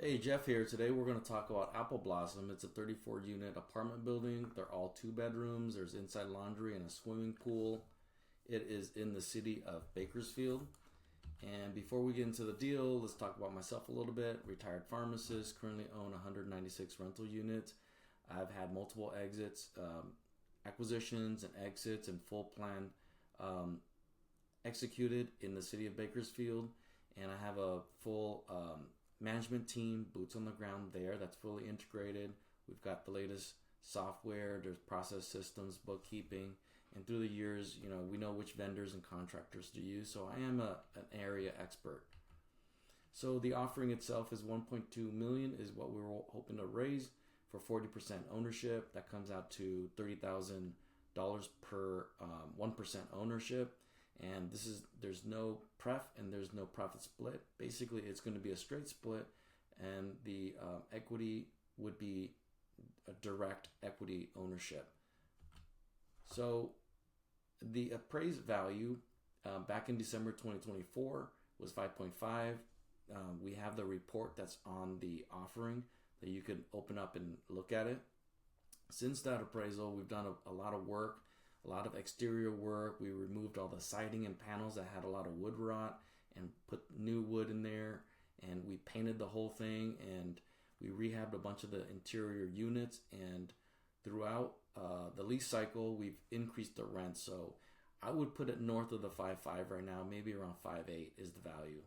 Hey, Jeff here. Today we're going to talk about Apple Blossom. It's a 34 unit apartment building. They're all two bedrooms. There's inside laundry and a swimming pool. It is in the city of Bakersfield. And before we get into the deal, let's talk about myself a little bit. Retired pharmacist, currently own 196 rental units. I've had multiple exits, acquisitions and exits and full plan executed in the city of Bakersfield. And I have a full management team, boots on the ground there, that's fully integrated. We've got the latest software, there's process systems, bookkeeping, and through the years, we know which vendors and contractors to use. So I am an area expert. So the offering itself is 1.2 million is what we're hoping to raise for 40% ownership. That comes out to $30,000 per 1% ownership. And there's no pref and there's no profit split. Basically, it's going to be a straight split, and the equity would be a direct equity ownership. So the appraised value back in December 2024 was 5.5. We have the report that's on the offering that you can open up and look at it. Since that appraisal, we've done a lot of work. A lot of exterior work. We removed all the siding and panels that had a lot of wood rot and put new wood in there, and we painted the whole thing, and we rehabbed a bunch of the interior units, and throughout the lease cycle we've increased the rent. So I would put it north of the 5.5 right now, maybe around 5.8 is the value.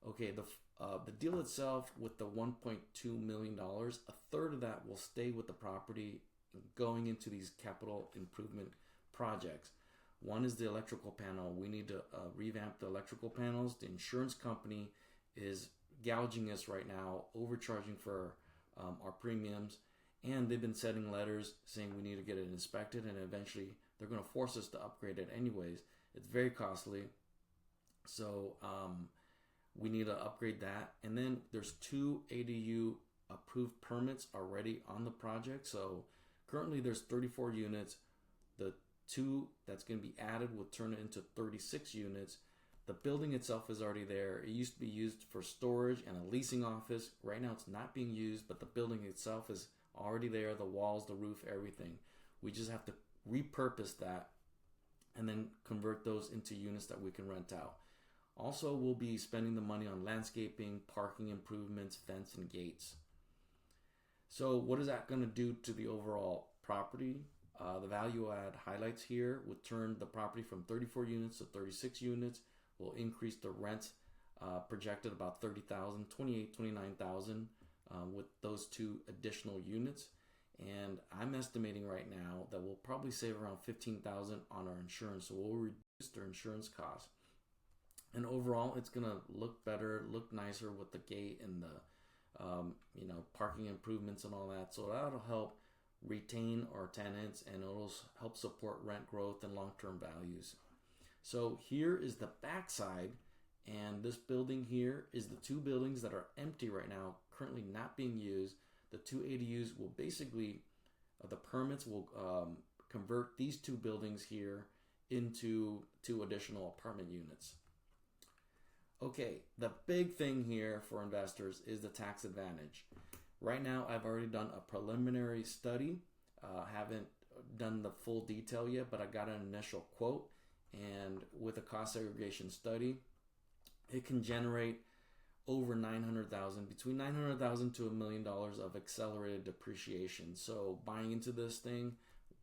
Okay, the deal itself with the $1.2 million, a third of that will stay with the property going into these capital improvement projects. One is the electrical panel. We need to revamp the electrical panels. The insurance company is gouging us right now, overcharging for our premiums, and they've been sending letters saying we need to get it inspected, and eventually they're going to force us to upgrade it anyways. It's very costly, so we need to upgrade that. And then there's 2 ADU approved permits already on the project. So currently there's 34 units. The 2 that's going to be added will turn it into 36 units. The building itself is already there. It used to be used for storage and a leasing office. Right now it's not being used, but the building itself is already there. The walls, the roof, everything. We just have to repurpose that and then convert those into units that we can rent out. Also, we'll be spending the money on landscaping, parking improvements, fence, and gates. So what is that going to do to the overall property? The value add highlights here would turn the property from 34 units to 36 units, will increase the rent projected about 30,000, 28, 29,000 with those 2 additional units. And I'm estimating right now that we'll probably save around 15,000 on our insurance. So we'll reduce their insurance costs. And overall, it's going to look better, look nicer with the gate and the parking improvements and all that. So that'll help retain our tenants, and it'll help support rent growth and long-term values. So here is the backside, and this building here is the 2 buildings that are empty right now, currently not being used. The 2 ADUs will basically, the permits will convert these 2 buildings here into 2 additional apartment units. Okay, the big thing here for investors is the tax advantage. Right now, I've already done a preliminary study. Haven't done the full detail yet, but I got an initial quote. And with a cost segregation study, it can generate over $900,000, between $900,000 to $1 million of accelerated depreciation. So buying into this thing,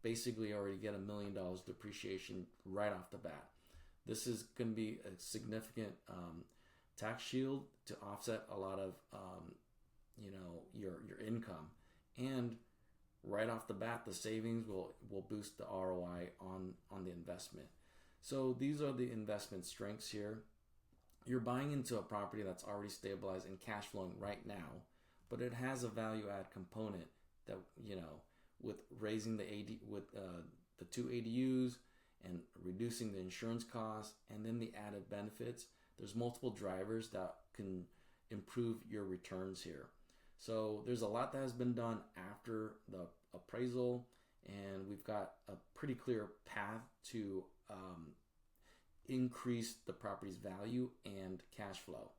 basically already get $1 million depreciation right off the bat. This is going to be a significant tax shield to offset a lot of your income, and right off the bat the savings will boost the ROI on the investment. So these are the investment strengths here. You're buying into a property that's already stabilized and cash flowing right now, but it has a value add component that with raising the the 2 ADUs and reducing the insurance costs and then the added benefits. There's multiple drivers that can improve your returns here. So there's a lot that has been done after the appraisal, and we've got a pretty clear path to increase the property's value and cash flow.